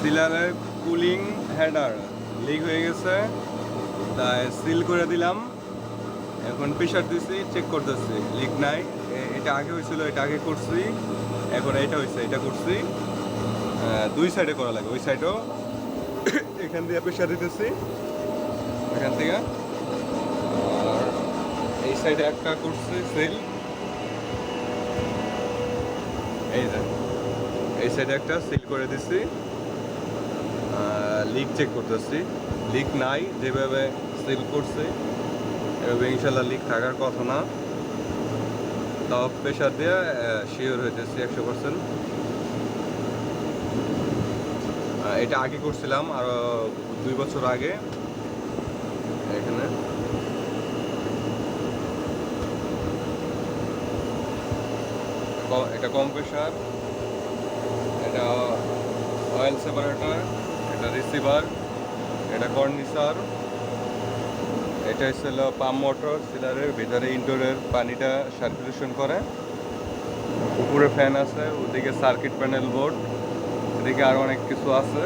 সিলারের cooling header leak হয়ে গেছে, তাই সিল করে দিলাম। এখন প্রেশার দিছি, চেক করতেছি, লিক নাই। এটা আগে হয়েছিল, এটা আগে করছি, এখন এটা হয়েছে, এটা করছি। দুই সাইডে করা লাগে, ওই সাইডও এখান দিয়ে প্রেশার দিতেছি, এখান থেকে। আর এই সাইডে একটা করছি সিল, এই যে এই সাইডে একটা সিল করে দিছি। লিক চেক করতেছি, লিক নাই। যেভাবে সিল করছি এভাবে ইনশাল্লাহ লিক থাকার কথা না। তাও প্রেশার দিয়ে শিওর হইতেছি 100%। এটা আগে করছিলাম আরো 2 বছর আগে। এখানে এটা কম্প্রেসার, এটা অয়েল সেপারেটর, এটা রিসিভার, এটা কর্নিসার, এটা হচ্ছিল পাম্প মোটর। সিলারের ভিতরে ইনডোরের পানিটা সার্কুলেশন করে। উপরে ফ্যান আছে, ওদিকে সার্কিট প্যানেল বোর্ড, এদিকে আরো অনেক কিছু আছে।